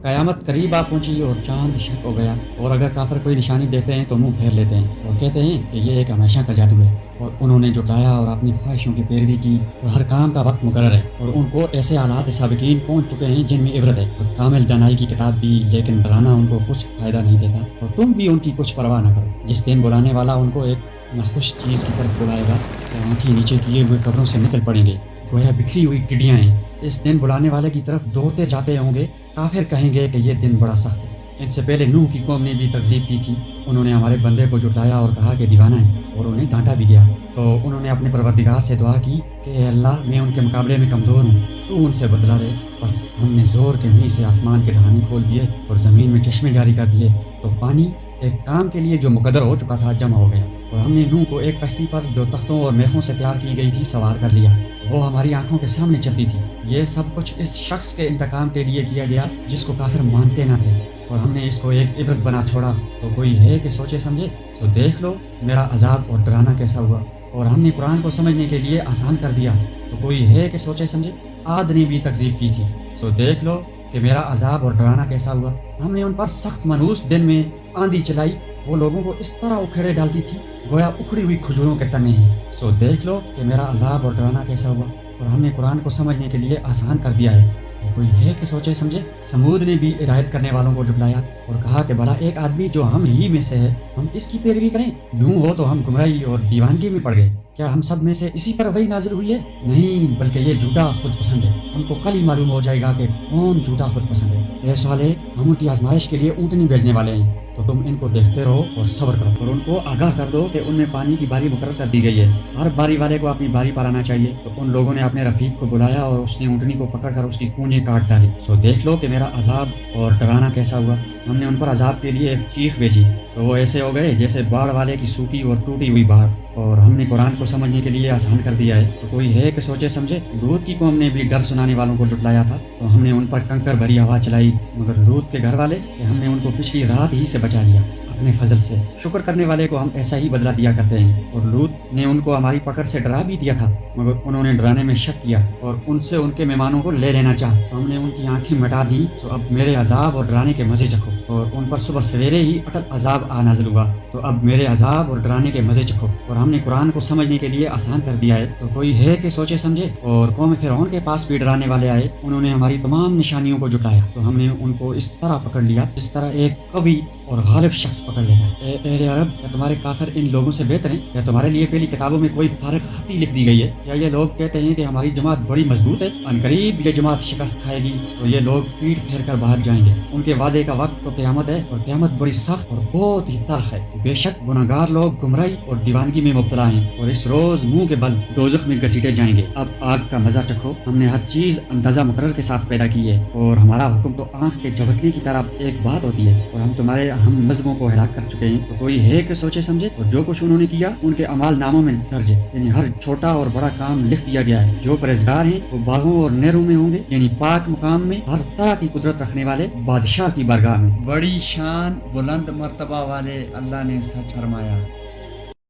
क़यामत करीब आ पहुंची और चांद शक हो गया, और अगर काफिर कोई निशानी देखते हैं तो मुंह फेर लेते हैं और कहते हैं कि ये एक हमेशा का जादू है। और उन्होंने जुटाया और अपनी ख्वाहिशों की पैरवी की, और हर काम का वक्त मुकर्रर है, और उनको ऐसे हालात साबिकीन पहुंच चुके हैं जिनमें इबरत है। और कामिल दानाई की किताब भी, लेकिन डराना उनको कुछ फायदा नहीं देता। तो तुम भी उनकी कुछ परवाह न करो। जिस दिन बुलाने वाला उनको एक नाखुश चीज़ की तरफ बुलाएगा तो आंखें नीचे किए हुए कब्रों से निकल पड़ेंगे, गोया बिखरी हुई टिड्डियाँ हैं। इस दिन बुलाने वाले की तरफ दौड़ते जाते होंगे। काफिर कहेंगे कि ये दिन बड़ा सख्त है। इनसे पहले नूह की कौम ने भी तकजीब की थी। उन्होंने हमारे बंदे को जुटाया और कहा कि दीवाना है, और उन्हें डांटा भी गया। तो उन्होंने अपने परवरदिगार से दुआ की कि अल्लाह, मैं उनके मुकाबले में कमज़ोर हूँ, तू उनसे बदला ले। बस हमने ज़ोर के मुँह से आसमान के दहाने खोल दिए और ज़मीन में चश्मे जारी कर दिए, तो पानी एक काम के लिए जो मुकद्दर हो चुका था जमा हो गया। और हमने नूह को एक कश्ती पर जो तख्तों और मेखों से तैयार की गई थी सवार कर लिया। वो हमारी आंखों के सामने चलती थी। ये सब कुछ इस शख्स के इंतकाम के लिए किया गया जिसको काफिर मानते न थे, और हमने इसको एक इबरत बना छोड़ा। तो कोई है कि सोचे समझे? तो देख लो मेरा अजाब और डराना कैसा हुआ। और हमने कुरान को समझने के लिए आसान कर दिया। तो कोई है कि सोचे समझे? आद ने भी तकजीब की थी। तो देख लो कि मेरा अजाब और डराना कैसा हुआ। हमने उन पर सख्त मनहूस दिन में आंधी चलाई। वो लोगों को इस तरह उखेड़े डालती थी गोया उखड़ी हुई खजूरों के तने हैं। सो देख लो कि मेरा अजाब और डराना कैसा हुआ। और हमने कुरान को समझने के लिए आसान कर दिया है। तो कोई है कि सोचे समझे? समूद ने भी हिदायत करने वालों को जुटलाया और कहा कि भला एक आदमी जो हम ही में से है, हम इसकी पैरवी करें? यूं हो तो हम गुमराही और दीवानगी में पड़ गए। क्या हम सब में से इसी पर वही नाजिल हुई है? नहीं, बल्कि ये झूठा खुद पसंद है। हमको कल ही मालूम हो जाएगा कि कौन झूठा खुद पसंद है। ए साले, हम उनकी आजमाइश के लिए ऊँटनी भेजने वाले हैं, तो तुम इनको देखते रहो और सब्र करो। और उनको आगाह कर दो कि उनमें पानी की बारी मुकर्रर कर दी गई है। हर बारी वाले को अपनी बारी पर आना चाहिए। तो उन लोगों ने अपने रफीक को बुलाया और उसने ऊँटनी को पकड़कर उसकी पूंजें काट डाली। सो देख लो कि मेरा अजाब और डराना कैसा हुआ। हमने उन पर अजाब के लिए एक चीख भेजी, तो वो ऐसे हो गए जैसे बाढ़ वाले की सूखी और टूटी हुई बाढ़। और हमने कुरान को समझने के लिए आसान कर दिया है। तो कोई है कि सोचे समझे? लूत की कौम ने भी डर सुनाने वालों को जुटलाया था, तो हमने उन पर कंकर भरी हवा चलाई। मगर लूत के घर वाले, कि हमने उनको पिछली रात ही से बचा लिया अपने फजल से। शुक्र करने वाले को हम ऐसा ही बदला दिया करते हैं। और लूत ने उनको हमारी पकड़ से डरा भी दिया था, मगर उन्होंने डराने में शक किया और उनसे उनके मेहमानों को ले लेना चाहा। तो हमने उनकी आंखें मिटा दी। तो अब मेरे अजाब और डराने के मजे चखो। और उन पर सुबह सवेरे ही अटल अजाब आ नाज़िल हुआ। तो अब मेरे अजाब और डराने के मजे चखो। और हमने कुरान को समझने के लिए आसान कर दिया है। तो कोई है कि सोचे समझे? और कौम फिरौन के पास भी डराने वाले आए। उन्होंने हमारी तमाम निशानियों को जुटाया, तो हमने उनको इस तरह पकड़ लिया जिस तरह एक कवि और गालिब शख्स पकड़ लेता है। अहले अरब, क्या तुम्हारे काफिर इन लोगों से बेहतर हैं? क्या तुम्हारे लिए पहली किताबों में कोई फारिग खती लिख दी गई है? क्या ये लोग कहते हैं कि हमारी जमात बड़ी मजबूत है, अनकरीब ये जमात शिकस्त खाएगी तो ये लोग पीठ फेर कर बाहर जाएंगे? उनके वादे का वक्त तो क़यामत है, और क़यामत बड़ी सख्त और बहुत ही तल्ख है। बेशक गुनाहगार लोग गुमराही और दीवानगी में मुब्तला हैं, और इस रोज मुंह के बल दोज़ख में घसीटे जाएंगे। अब आग का मजा चखो। हमने हर चीज अंदाजा मुकर्रर के साथ पैदा की है, और हमारा हुक्म तो आंख के झपकने की तरह एक बात होती है। और हम तुम्हारे हम नज़्मों को हलाक कर चुके हैं। तो कोई है कि सोचे समझे? और जो कुछ उन्होंने किया उनके अमाल नामों में दर्ज है, यानी हर छोटा और बड़ा काम लिख दिया गया है। जो परहेजगार हैं वो बागों और नहरों में होंगे, यानी पाक मुकाम में, हर तरह की कुदरत रखने वाले बादशाह की बारगाह में। बड़ी शान बुलंद मर्तबा वाले अल्लाह ने सच फरमाया।